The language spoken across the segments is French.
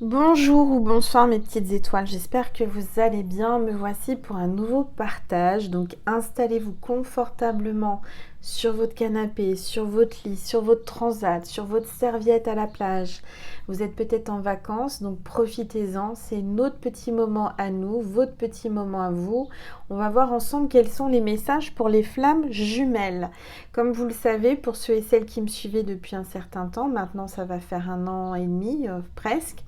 Bonjour ou bonsoir mes petites étoiles, j'espère que vous allez bien. Me voici pour un nouveau partage. Donc installez-vous confortablement sur votre canapé, sur votre lit, sur votre transat, sur votre serviette à la plage. Vous êtes peut-être en vacances, donc profitez-en. C'est notre petit moment à nous, votre petit moment à vous. On va voir ensemble quels sont les messages pour les flammes jumelles. Comme vous le savez, pour ceux et celles qui me suivaient depuis un certain temps, maintenant ça va faire 1 an et demi presque,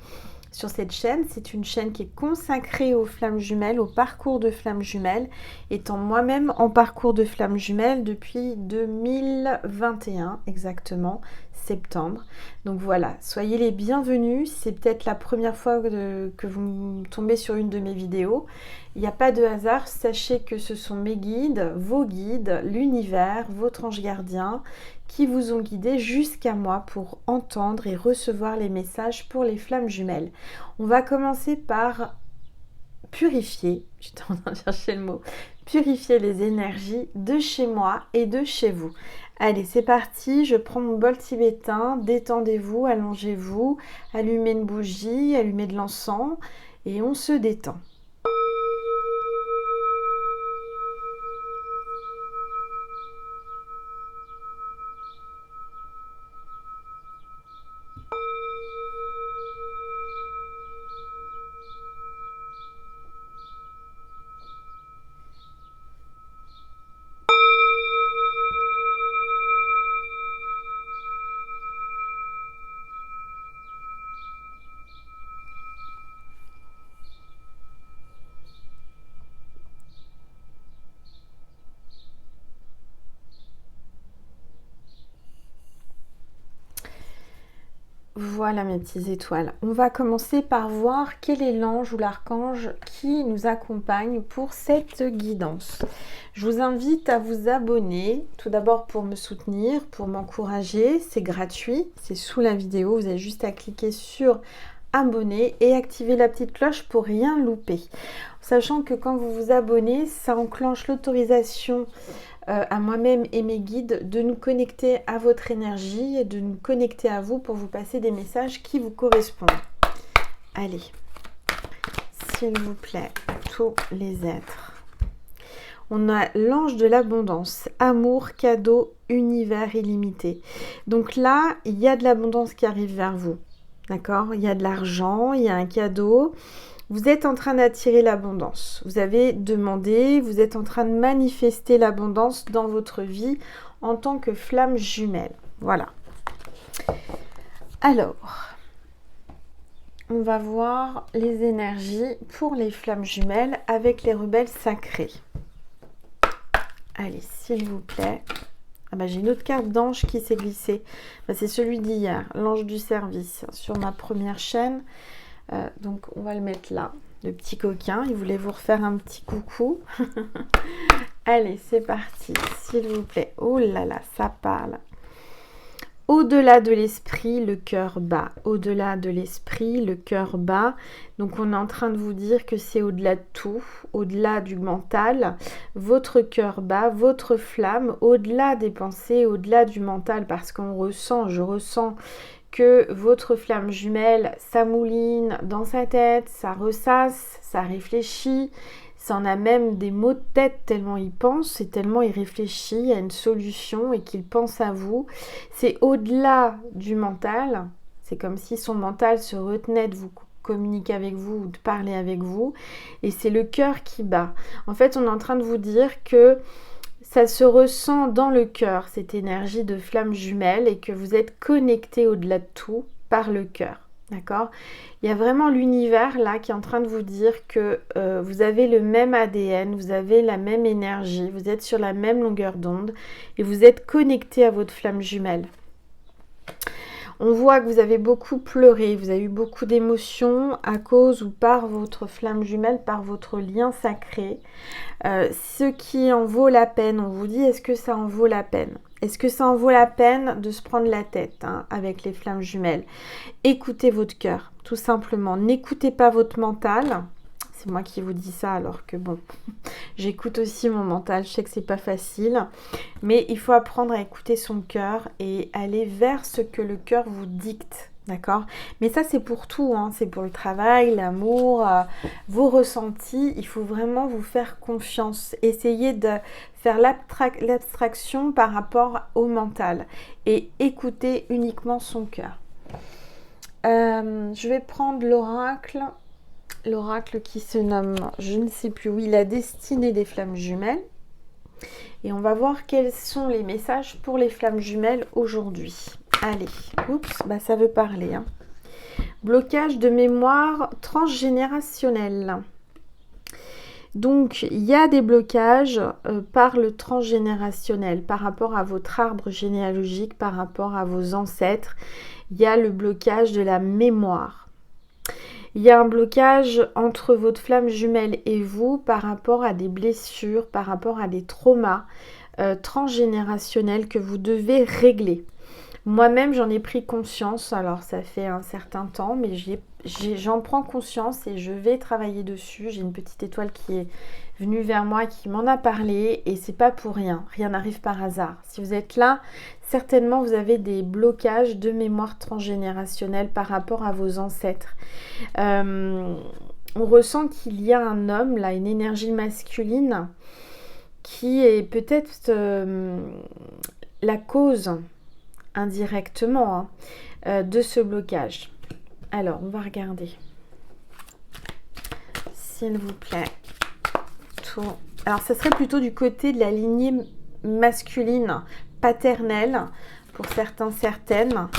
sur cette chaîne. C'est une chaîne qui est consacrée aux flammes jumelles, au parcours de flammes jumelles, étant moi-même en parcours de flammes jumelles depuis 2021 exactement, septembre. Donc voilà, soyez les bienvenus. C'est peut-être la première fois que vous tombez sur une de mes vidéos. Il n'y a pas de hasard, sachez que ce sont mes guides, vos guides, l'univers, votre ange gardien qui vous ont guidé jusqu'à moi pour entendre et recevoir les messages pour les flammes jumelles. On va commencer par purifier, j'étais en train de chercher le mot, purifier les énergies de chez moi et de chez vous. Allez, c'est parti, je prends mon bol tibétain, détendez-vous, allongez-vous, allumez une bougie, allumez de l'encens et on se détend. Voilà mes petites étoiles. On va commencer par voir quel est l'ange ou l'archange qui nous accompagne pour cette guidance. Je vous invite à vous abonner, tout d'abord pour me soutenir, pour m'encourager. C'est gratuit, c'est sous la vidéo. Vous avez juste à cliquer sur abonner et activer la petite cloche pour rien louper. Sachant que quand vous vous abonnez, ça enclenche l'autorisation à moi-même et mes guides de nous connecter à votre énergie et de nous connecter à vous pour vous passer des messages qui vous correspondent. Allez, s'il vous plaît, tous les êtres. On a l'ange de l'abondance, amour, cadeau, univers illimité. Donc là, il y a de l'abondance qui arrive vers vous. D'accord ? Il y a de l'argent, il y a un cadeau. Vous êtes en train d'attirer l'abondance. Vous avez demandé, vous êtes en train de manifester l'abondance dans votre vie en tant que flamme jumelle. Voilà. Alors, on va voir les énergies pour les flammes jumelles avec les rebelles sacrés. Allez, s'il vous plaît. Ah bah, j'ai une autre carte d'ange qui s'est glissée. Bah, c'est celui d'hier, l'ange du service, sur ma première chaîne. Donc on va le mettre là, le petit coquin, il voulait vous refaire un petit coucou. Allez, c'est parti, s'il vous plaît. Oh là là, ça parle. Au-delà de l'esprit, le cœur bat. Au-delà de l'esprit, le cœur bat. Donc on est en train de vous dire que c'est au-delà de tout, au-delà du mental. Votre cœur bat, votre flamme, au-delà des pensées, au-delà du mental, parce qu'on ressent, je ressens que votre flamme jumelle, ça mouline dans sa tête, ça ressasse, ça réfléchit, ça en a même des maux de tête tellement il pense et tellement il réfléchit à une solution et qu'il pense à vous. C'est au-delà du mental, c'est comme si son mental se retenait de vous communiquer avec vous ou de parler avec vous, et c'est le cœur qui bat. En fait, on est en train de vous dire que ça se ressent dans le cœur, cette énergie de flamme jumelle, et que vous êtes connecté au-delà de tout par le cœur. D'accord ? Il y a vraiment l'univers là qui est en train de vous dire que vous avez le même ADN, vous avez la même énergie, vous êtes sur la même longueur d'onde et vous êtes connecté à votre flamme jumelle. On voit que vous avez beaucoup pleuré, vous avez eu beaucoup d'émotions à cause ou par votre flamme jumelle, par votre lien sacré. Ce qui en vaut la peine, on vous dit, est-ce que ça en vaut la peine ? Est-ce que ça en vaut la peine de se prendre la tête avec les flammes jumelles ? Écoutez votre cœur, tout simplement. N'écoutez pas votre mental. C'est moi qui vous dis ça alors que bon, j'écoute aussi mon mental, je sais que c'est pas facile, mais il faut apprendre à écouter son cœur et aller vers ce que le cœur vous dicte, D'accord? Mais ça, c'est pour tout, hein. C'est pour le travail, l'amour, vos ressentis. Il faut vraiment vous faire confiance. Essayez de faire l'abstraction par rapport au mental et écouter uniquement son cœur. Je vais prendre l'oracle. L'oracle qui se nomme, je ne sais plus, oui, la destinée des flammes jumelles. Et on va voir quels sont les messages pour les flammes jumelles aujourd'hui. Allez, oups, bah ça veut parler. Hein. Blocage de mémoire transgénérationnelle. Donc, il y a des blocages par le transgénérationnel, par rapport à votre arbre généalogique, par rapport à vos ancêtres. Il y a le blocage de la mémoire. Il y a un blocage entre votre flamme jumelle et vous par rapport à des blessures, par rapport à des traumas transgénérationnels que vous devez régler. Moi-même, j'en ai pris conscience, alors ça fait un certain temps, mais j'en prends conscience et je vais travailler dessus. J'ai une petite étoile qui est venue vers moi, qui m'en a parlé et c'est pas pour rien. Rien n'arrive par hasard. Si vous êtes là, certainement vous avez des blocages de mémoire transgénérationnelle par rapport à vos ancêtres. On ressent qu'il y a un homme, là, une énergie masculine qui est peut-être la cause indirectement de ce blocage. Alors, on va regarder. S'il vous plaît. Tout. Alors, ça serait plutôt du côté de la lignée masculine, paternelle, pour certains, certaines.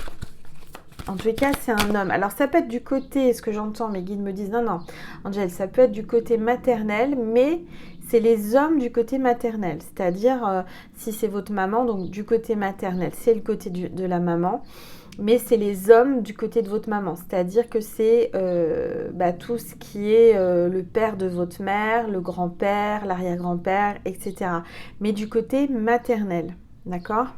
En tous les cas, c'est un homme. Alors, ça peut être du côté, ce que j'entends, mes guides me disent, non, non, Angel, ça peut être du côté maternel, mais c'est les hommes du côté maternel. C'est-à-dire, si c'est votre maman, donc du côté maternel, c'est le côté de la maman, mais c'est les hommes du côté de votre maman. C'est-à-dire que c'est tout ce qui est le père de votre mère, le grand-père, l'arrière-grand-père, etc. Mais du côté maternel, d'accord?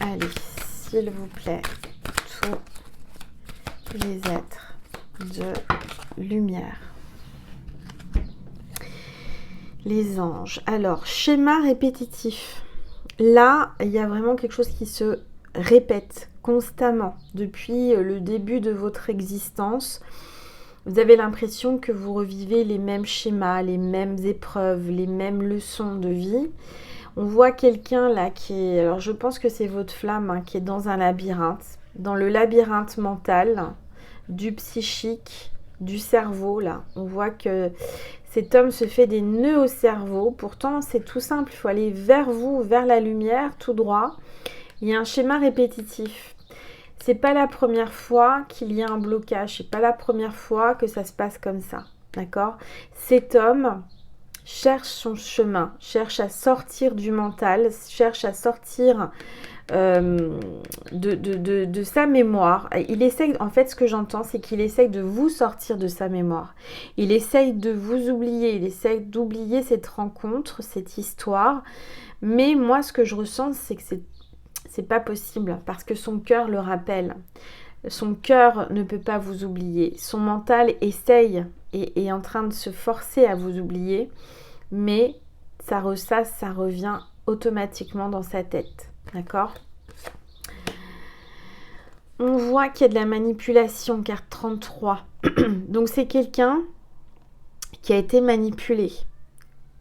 Allez, s'il vous plaît, tous les êtres de lumière. Les anges. Alors, schéma répétitif. Là, il y a vraiment quelque chose qui se répète constamment depuis le début de votre existence. Vous avez l'impression que vous revivez les mêmes schémas, les mêmes épreuves, les mêmes leçons de vie. On voit quelqu'un là qui est... Alors, je pense que c'est votre flamme hein, qui est dans un labyrinthe. Dans le labyrinthe mental, du psychique, du cerveau, là. On voit que cet homme se fait des nœuds au cerveau. Pourtant, c'est tout simple. Il faut aller vers vous, vers la lumière, tout droit. Il y a un schéma répétitif. C'est pas la première fois qu'il y a un blocage. C'est pas la première fois que ça se passe comme ça. D'accord? Cet homme cherche son chemin, cherche à sortir du mental, cherche à sortir de sa mémoire. Il essaye, en fait, ce que j'entends, c'est qu'il essaye de vous sortir de sa mémoire. Il essaye de vous oublier, il essaye d'oublier cette rencontre, cette histoire. Mais moi, ce que je ressens, c'est que c'est pas possible, parce que son cœur le rappelle. Son cœur ne peut pas vous oublier. Son mental essaye et est en train de se forcer à vous oublier, mais ça ressasse, ça revient automatiquement dans sa tête. D'accord? On voit qu'il y a de la manipulation, carte 33. Donc c'est quelqu'un qui a été manipulé,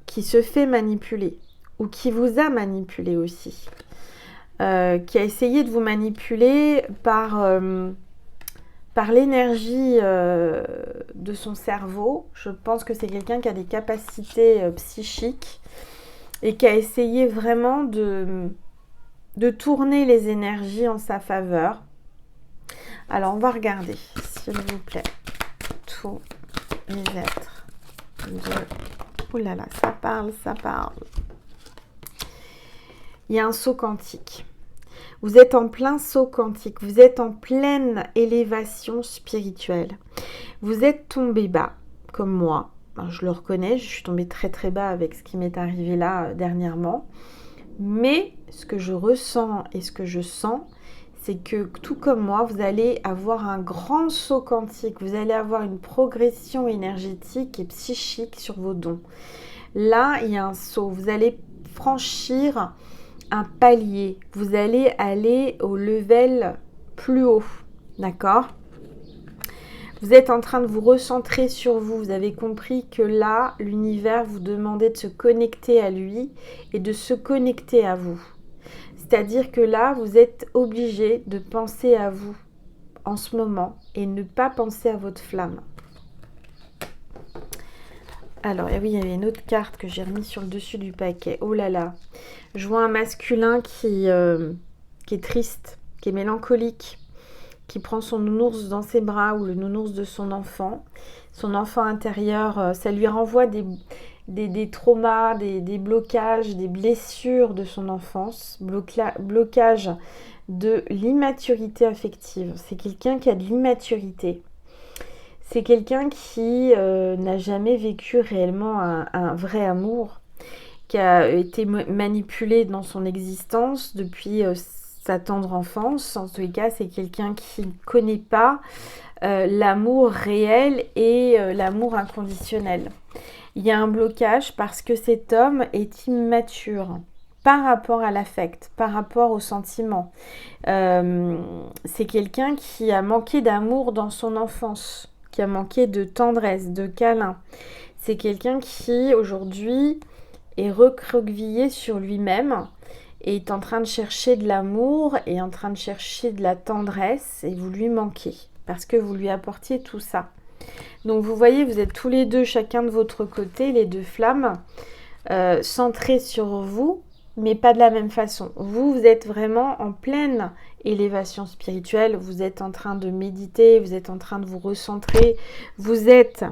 qui se fait manipuler, ou qui vous a manipulé aussi. Qui a essayé de vous manipuler par l'énergie de son cerveau. Je pense que c'est quelqu'un qui a des capacités psychiques et qui a essayé vraiment de tourner les énergies en sa faveur. Alors, on va regarder, s'il vous plaît, tous les êtres de... Ouh là là, ça parle, ça parle. Il y a un saut quantique. Vous êtes en plein saut quantique. Vous êtes en pleine élévation spirituelle. Vous êtes tombé bas, comme moi. Alors, je le reconnais, je suis tombée très très bas avec ce qui m'est arrivé là dernièrement. Mais ce que je ressens et ce que je sens, c'est que tout comme moi, vous allez avoir un grand saut quantique. Vous allez avoir une progression énergétique et psychique sur vos dons. Là, il y a un saut. Vous allez franchir un palier. Vous allez aller au level plus haut, d'accord? Vous êtes en train de vous recentrer sur vous. Vous avez compris que là, l'univers vous demandait de se connecter à lui et de se connecter à vous. C'est-à-dire que là, vous êtes obligé de penser à vous en ce moment et ne pas penser à votre flamme. Alors, oui, il y avait une autre carte que j'ai remise sur le dessus du paquet. Oh là là. Je vois un masculin qui est triste, qui est mélancolique, qui prend son nounours dans ses bras ou le nounours de son enfant intérieur. Ça lui renvoie des traumas, des blocages, des blessures de son enfance, blocage de l'immaturité affective. C'est quelqu'un qui a de l'immaturité. C'est quelqu'un qui n'a jamais vécu réellement un vrai amour, qui a été manipulé dans son existence depuis sa tendre enfance. En tous les cas, c'est quelqu'un qui ne connaît pas l'amour réel et l'amour inconditionnel. Il y a un blocage parce que cet homme est immature par rapport à l'affect, par rapport au sentiment. C'est quelqu'un qui a manqué d'amour dans son enfance, qui a manqué de tendresse, de câlin. C'est quelqu'un qui, aujourd'hui, est recroquevillé sur lui-même et est en train de chercher de l'amour et en train de chercher de la tendresse et vous lui manquez parce que vous lui apportiez tout ça. Donc vous voyez, vous êtes tous les deux, chacun de votre côté, les deux flammes, centrées sur vous, mais pas de la même façon. Vous êtes vraiment en pleine élévation spirituelle, vous êtes en train de méditer, vous êtes en train de vous recentrer, vous êtes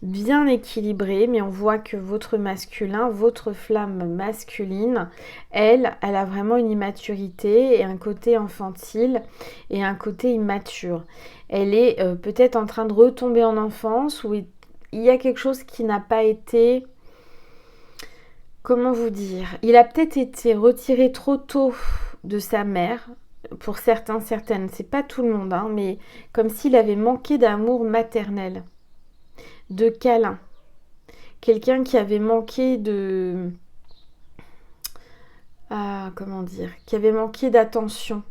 bien équilibré, mais on voit que votre masculin, votre flamme masculine, elle a vraiment une immaturité et un côté infantile et un côté immature. Elle est peut-être en train de retomber en enfance où il y a quelque chose qui n'a pas été... Comment vous dire? Il a peut-être été retiré trop tôt de sa mère, pour certains, certaines. C'est pas tout le monde, hein, mais comme s'il avait manqué d'amour maternel, de câlin. Quelqu'un qui avait manqué de... comment dire? Qui avait manqué d'attention.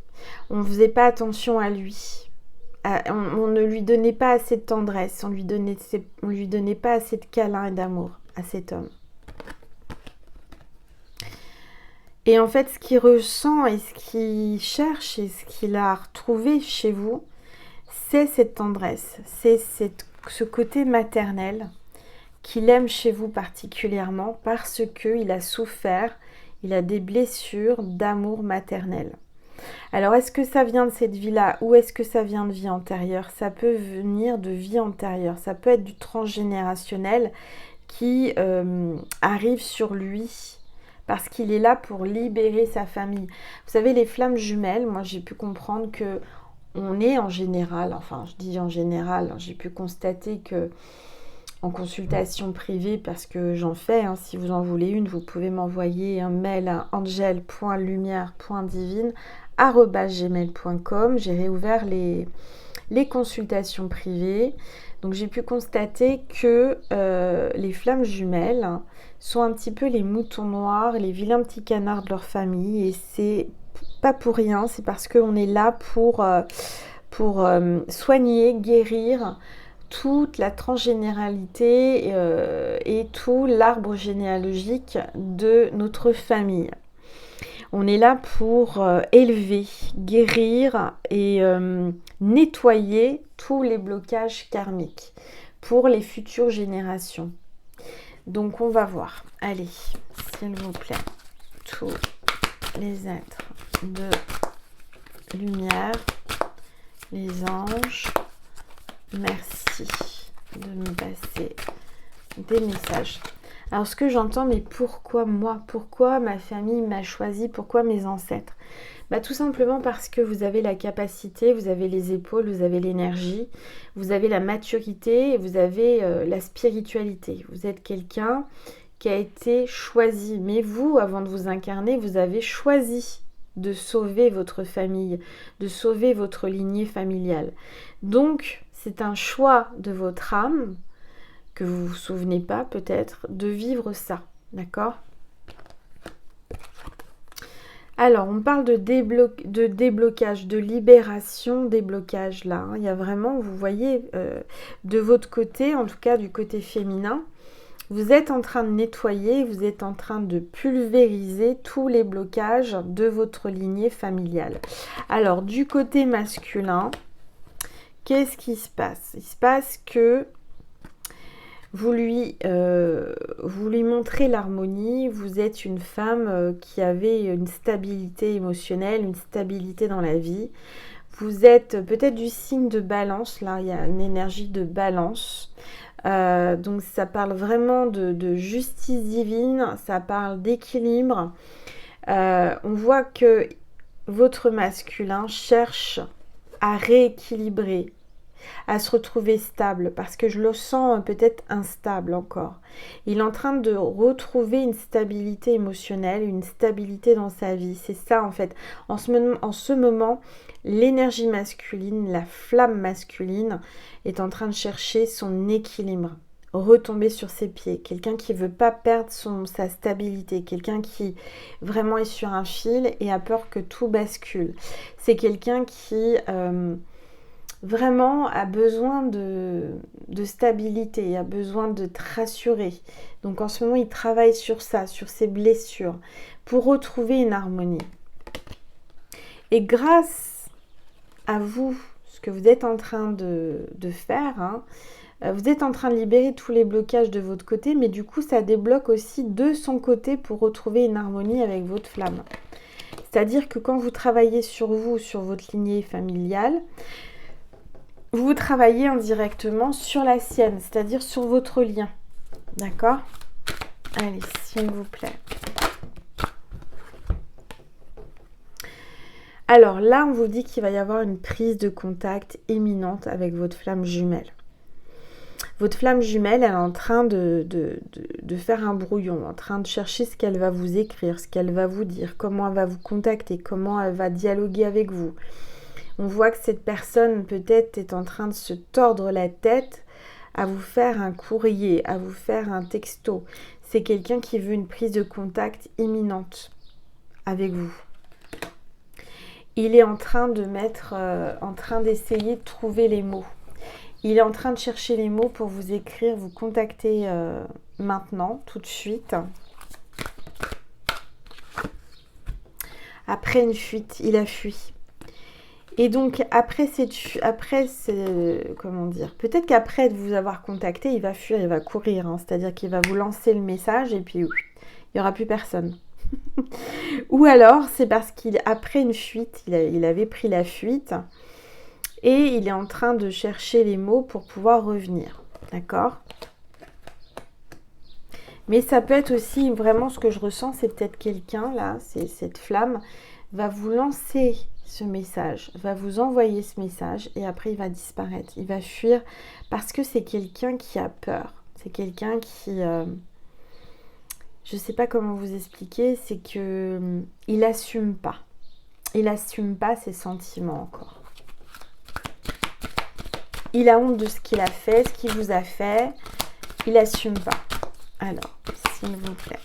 On ne faisait pas attention à lui. On ne lui donnait pas assez de tendresse. On lui donnait pas assez de câlin et d'amour à cet homme. Et en fait, ce qu'il ressent et ce qu'il cherche et ce qu'il a retrouvé chez vous, c'est cette tendresse, c'est ce côté maternel qu'il aime chez vous particulièrement parce qu'il a souffert, il a des blessures d'amour maternel. Alors, est-ce que ça vient de cette vie-là ou est-ce que ça vient de vie antérieure? Ça peut venir de vie antérieure, ça peut être du transgénérationnel qui arrive sur lui parce qu'il est là pour libérer sa famille. Vous savez, les flammes jumelles, moi j'ai pu comprendre que on est en général, enfin je dis en général, j'ai pu constater que en consultation privée, parce que j'en fais, hein, si vous en voulez une, vous pouvez m'envoyer un mail à angel.lumière.divine@gmail.com. J'ai réouvert les consultations privées. Donc j'ai pu constater que les flammes jumelles sont un petit peu les moutons noirs, les vilains petits canards de leur famille. Et c'est pas pour rien, c'est parce qu'on est là pour soigner, guérir toute la transgénéralité et tout l'arbre généalogique de notre famille. On est là pour élever, guérir et nettoyer tous les blocages karmiques pour les futures générations. Donc on va voir. Allez, s'il vous plaît, tous les êtres de lumière, les anges, merci de me passer des messages. Alors ce que j'entends, mais pourquoi moi? Pourquoi ma famille m'a choisi? Pourquoi mes ancêtres? Tout simplement parce que vous avez la capacité, vous avez les épaules, vous avez l'énergie, vous avez la maturité et vous avez la spiritualité. Vous êtes quelqu'un qui a été choisi. Mais vous, avant de vous incarner, vous avez choisi de sauver votre famille, de sauver votre lignée familiale. Donc, c'est un choix de votre âme, que vous ne vous souvenez pas peut-être, de vivre ça. D'accord ? Alors, on parle de déblocage, de libération, déblocage là. Hein. Il y a vraiment, vous voyez, de votre côté, en tout cas du côté féminin, vous êtes en train de nettoyer, vous êtes en train de pulvériser tous les blocages de votre lignée familiale. Alors, du côté masculin, qu'est-ce qui se passe? Il se passe que vous lui montrez l'harmonie, vous êtes une femme qui avait une stabilité émotionnelle, une stabilité dans la vie. Vous êtes peut-être du signe de balance, là il y a une énergie de balance. Donc ça parle vraiment de justice divine, ça parle d'équilibre. On voit que votre masculin cherche à rééquilibrer, à se retrouver stable, parce que je le sens peut-être instable encore. Il est en train de retrouver une stabilité émotionnelle, une stabilité dans sa vie. C'est ça en fait. En ce moment, l'énergie masculine, la flamme masculine est en train de chercher son équilibre, retomber sur ses pieds. Quelqu'un qui ne veut pas perdre sa stabilité, quelqu'un qui vraiment est sur un fil et a peur que tout bascule. C'est quelqu'un qui vraiment a besoin de stabilité, a besoin de te rassurer. Donc en ce moment, il travaille sur ça, sur ses blessures, pour retrouver une harmonie. Et grâce à vous, ce que vous êtes en train de faire, hein, vous êtes en train de libérer tous les blocages de votre côté, mais du coup, ça débloque aussi de son côté pour retrouver une harmonie avec votre flamme. C'est-à-dire que quand vous travaillez sur vous, sur votre lignée familiale, vous travaillez indirectement sur la sienne, c'est-à-dire sur votre lien. D'accord? Allez, s'il vous plaît. Alors là, on vous dit qu'il va y avoir une prise de contact imminente avec votre flamme jumelle. Votre flamme jumelle, elle est en train de faire un brouillon, en train de chercher ce qu'elle va vous écrire, ce qu'elle va vous dire, comment elle va vous contacter, comment elle va dialoguer avec vous. On voit que cette personne peut-être est en train de se tordre la tête à vous faire un courrier, à vous faire un texto. C'est quelqu'un qui veut une prise de contact imminente avec vous. Il est en train de d'essayer de trouver les mots. Il est en train de chercher les mots pour vous écrire, vous contacter maintenant, tout de suite. Après une fuite, il a fui. Et donc, comment dire, peut-être qu'après de vous avoir contacté, il va fuir, il va courir. Hein, c'est-à-dire qu'il va vous lancer le message et puis il n'y aura plus personne. Ou alors, c'est parce qu'après une fuite, il avait pris la fuite et il est en train de chercher les mots pour pouvoir revenir. D'accord ? Mais ça peut être aussi vraiment ce que je ressens, c'est peut-être quelqu'un, là, c'est cette flamme, va vous lancer ce message, va vous envoyer ce message et après il va disparaître, il va fuir parce que c'est quelqu'un qui a peur, c'est quelqu'un qui, je sais pas comment vous expliquer, c'est que il assume pas ses sentiments encore. Il a honte de ce qu'il a fait, ce qu'il vous a fait, il assume pas. Alors, s'il vous plaît.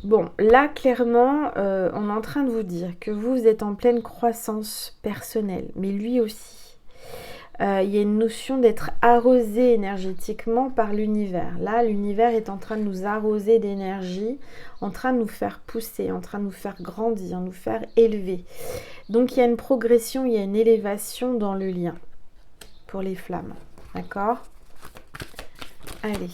Bon, là, clairement, on est en train de vous dire que vous êtes en pleine croissance personnelle, mais lui aussi. Il y a une notion d'être arrosé énergétiquement par l'univers. Là, l'univers est en train de nous arroser d'énergie, en train de nous faire pousser, en train de nous faire grandir, nous faire élever. Donc, il y a une progression, il y a une élévation dans le lien pour les flammes. D'accord ? Allez.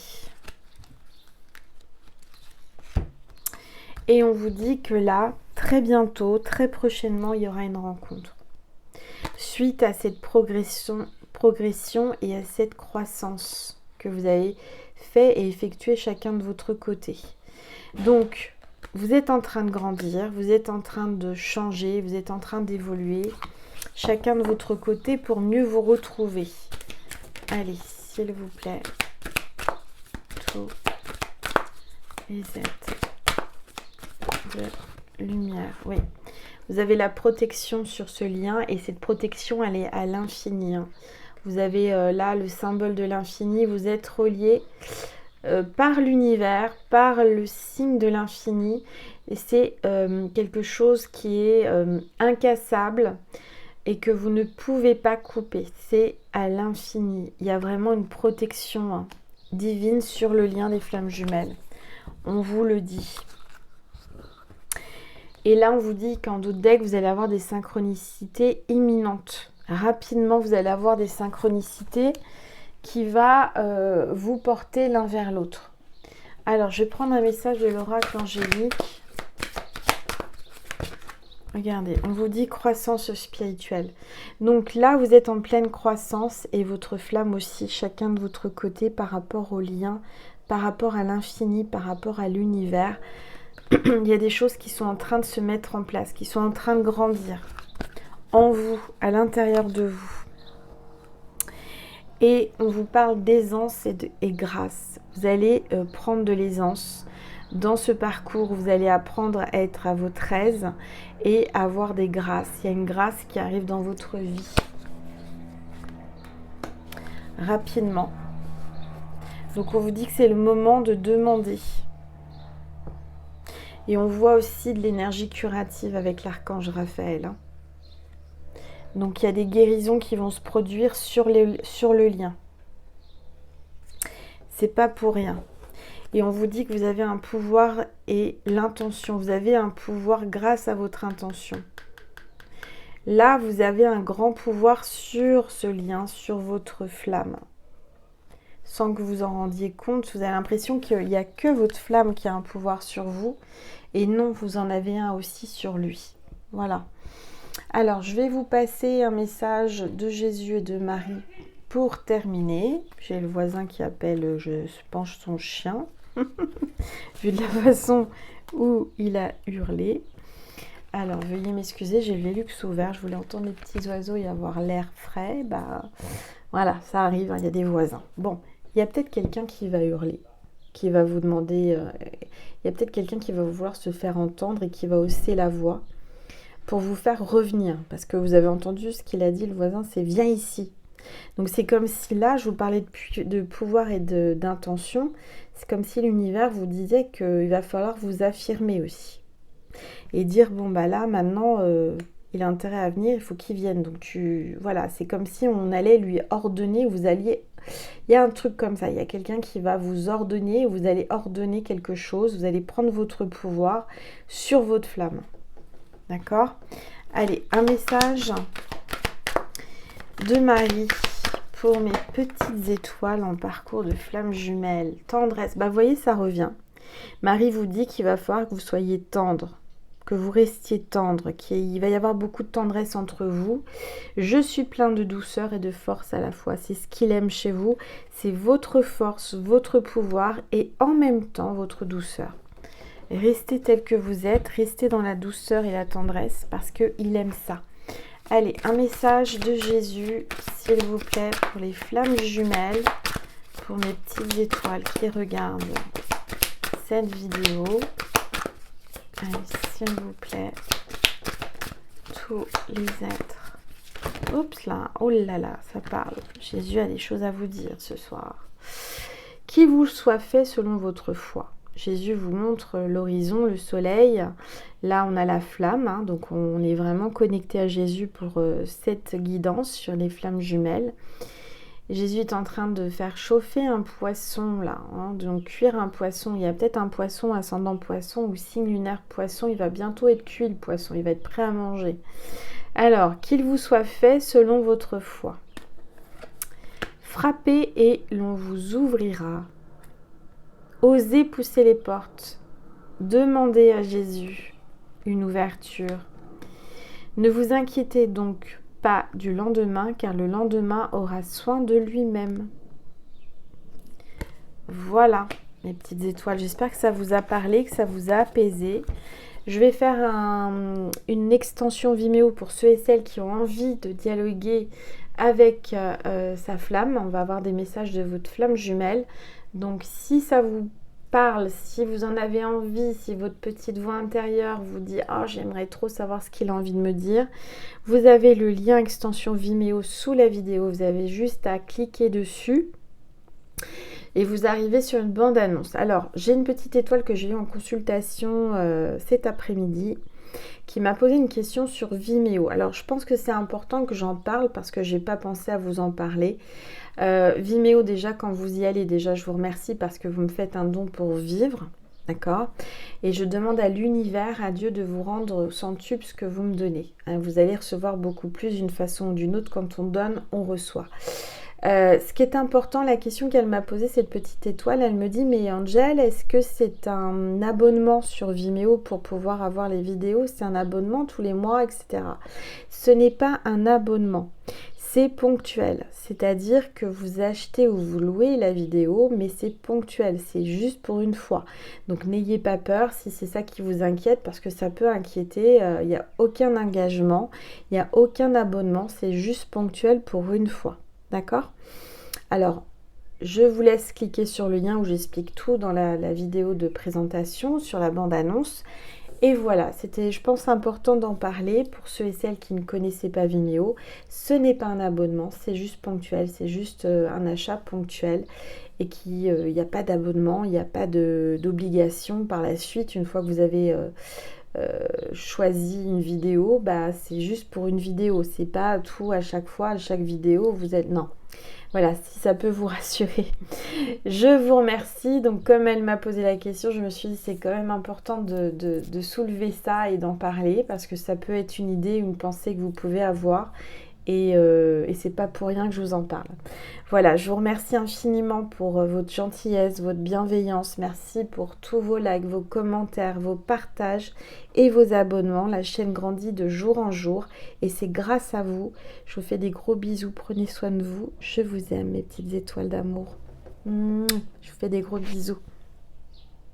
Et on vous dit que là, très bientôt, très prochainement, il y aura une rencontre. Suite à cette progression et à cette croissance que vous avez fait et effectué chacun de votre côté. Donc, vous êtes en train de grandir, vous êtes en train de changer, vous êtes en train d'évoluer, chacun de votre côté pour mieux vous retrouver. Allez, s'il vous plaît. Tout les êtres de lumière. Oui, vous avez la protection sur ce lien et cette protection, elle est à l'infini. Hein. Vous avez là le symbole de l'infini, vous êtes reliés par l'univers, par le signe de l'infini. Et c'est quelque chose qui est incassable et que vous ne pouvez pas couper. C'est à l'infini. Il y a vraiment une protection divine sur le lien des flammes jumelles. On vous le dit. Et là, on vous dit qu'en d'autres decks, vous allez avoir des synchronicités imminentes. Rapidement, vous allez avoir des synchronicités qui va vous porter l'un vers l'autre. Alors, je vais prendre un message de l'oracle angélique. Regardez, on vous dit croissance spirituelle. Donc là, vous êtes en pleine croissance et votre flamme aussi, chacun de votre côté par rapport au lien, par rapport à l'infini, par rapport à l'univers. Il y a des choses qui sont en train de se mettre en place, qui sont en train de grandir en vous, à l'intérieur de vous. Et on vous parle d'aisance et grâce. Vous allez prendre de l'aisance. Dans ce parcours, vous allez apprendre à être à votre aise et à avoir des grâces. Il y a une grâce qui arrive dans votre vie. Rapidement. Donc on vous dit que c'est le moment de demander. Et on voit aussi de l'énergie curative avec l'archange Raphaël. Hein. Donc il y a des guérisons qui vont se produire sur le lien. C'est pas pour rien. Et on vous dit que vous avez un pouvoir et l'intention. Vous avez un pouvoir grâce à votre intention. Là, vous avez un grand pouvoir sur ce lien, sur votre flamme. Sans que vous en rendiez compte, vous avez l'impression qu'il n'y a que votre flamme qui a un pouvoir sur vous. Et non, vous en avez un aussi sur lui. Voilà. Alors, je vais vous passer un message de Jésus et de Marie pour terminer. J'ai le voisin qui appelle, je pense, son chien. Vu de la façon où il a hurlé. Alors, veuillez m'excuser, j'ai le Velux ouvert. Je voulais entendre les petits oiseaux et avoir l'air frais. Bah, voilà, ça arrive, hein, il y a des voisins. Bon, il y a peut-être quelqu'un qui va hurler, qui va vous demander... il y a peut-être quelqu'un qui va vouloir se faire entendre et qui va hausser la voix pour vous faire revenir. Parce que vous avez entendu ce qu'il a dit, le voisin, c'est « viens ici ». Donc c'est comme si là, je vous parlais de pouvoir et d'intention, c'est comme si l'univers vous disait qu'il va falloir vous affirmer aussi. Et dire, bon bah là, maintenant, il a intérêt à venir, il faut qu'il vienne. Donc voilà, c'est comme si on allait lui ordonner, vous alliez... Il y a un truc comme ça, il y a quelqu'un qui va vous ordonner, vous allez ordonner quelque chose, vous allez prendre votre pouvoir sur votre flamme. D'accord ? Allez, un message de Marie pour mes petites étoiles en parcours de flammes jumelles. Tendresse, bah vous voyez, ça revient. Marie vous dit qu'il va falloir que vous soyez tendre, que vous restiez tendre, qu'il va y avoir beaucoup de tendresse entre vous. Je suis plein de douceur et de force à la fois. C'est ce qu'il aime chez vous, c'est votre force, votre pouvoir et en même temps votre douceur. Restez tel que vous êtes, restez dans la douceur et la tendresse parce qu'il aime ça. Allez, un message de Jésus, s'il vous plaît, pour les flammes jumelles, pour mes petites étoiles qui regardent cette vidéo. Allez, s'il vous plaît, tous les êtres. Oups là, oh là là, ça parle. Jésus a des choses à vous dire ce soir. Qu'il vous soit fait selon votre foi. Jésus vous montre l'horizon, le soleil. Là, on a la flamme, hein, donc on est vraiment connecté à Jésus pour cette guidance sur les flammes jumelles. Jésus est en train de faire chauffer un poisson, là, hein, donc cuire un poisson. Il y a peut-être un poisson ascendant poisson ou signe lunaire poisson. Il va bientôt être cuit, le poisson. Il va être prêt à manger. Alors, qu'il vous soit fait selon votre foi. Frappez et l'on vous ouvrira. Osez pousser les portes. Demandez à Jésus une ouverture. Ne vous inquiétez donc pas du lendemain, car le lendemain aura soin de lui-même. Voilà, mes petites étoiles. J'espère que ça vous a parlé, que ça vous a apaisé. Je vais faire une extension Vimeo pour ceux et celles qui ont envie de dialoguer avec sa flamme. On va avoir des messages de votre flamme jumelle. Donc si ça vous parle, si vous en avez envie, si votre petite voix intérieure vous dit « Ah, j'aimerais trop savoir ce qu'il a envie de me dire », vous avez le lien extension Vimeo sous la vidéo. Vous avez juste à cliquer dessus. Et vous arrivez sur une bande-annonce. Alors, j'ai une petite étoile que j'ai eue en consultation cet après-midi qui m'a posé une question sur Vimeo. Alors, je pense que c'est important que j'en parle parce que j'ai pas pensé à vous en parler. Vimeo, déjà, quand vous y allez, déjà, je vous remercie parce que vous me faites un don pour vivre. D'accord? Et je demande à l'univers, à Dieu, de vous rendre centuple ce que vous me donnez. Vous allez recevoir beaucoup plus d'une façon ou d'une autre. Quand on donne, on reçoit. Ce qui est important, la question qu'elle m'a posée, cette petite étoile, elle me dit, mais Angel, est-ce que c'est un abonnement sur Vimeo pour pouvoir avoir les vidéos? C'est un abonnement tous les mois, etc. Ce n'est pas un abonnement. C'est ponctuel, c'est-à-dire que vous achetez ou vous louez la vidéo, mais c'est ponctuel, c'est juste pour une fois. Donc n'ayez pas peur si c'est ça qui vous inquiète, parce que ça peut inquiéter. Il n'y a aucun engagement, il n'y a aucun abonnement, c'est juste ponctuel pour une fois. D'accord? Alors, je vous laisse cliquer sur le lien où j'explique tout dans la vidéo de présentation, sur la bande-annonce. Et voilà, c'était, je pense, important d'en parler pour ceux et celles qui ne connaissaient pas Vimeo. Ce n'est pas un abonnement, c'est juste ponctuel, c'est juste un achat ponctuel et il n'y a pas d'abonnement, il n'y a pas d'obligation par la suite. Une fois que vous avez choisi une vidéo, bah, c'est juste pour une vidéo, c'est pas tout à chaque fois, à chaque vidéo, vous êtes... Non. Voilà, si ça peut vous rassurer. Je vous remercie. Donc, comme elle m'a posé la question, je me suis dit c'est quand même important de soulever ça et d'en parler parce que ça peut être une idée, une pensée que vous pouvez avoir. Et c'est pas pour rien que je vous en parle. Voilà, je vous remercie infiniment pour votre gentillesse, votre bienveillance. Merci pour tous vos likes, vos commentaires, vos partages et vos abonnements. La chaîne grandit de jour en jour et c'est grâce à vous. Je vous fais des gros bisous. Prenez soin de vous. Je vous aime, mes petites étoiles d'amour. Je vous fais des gros bisous.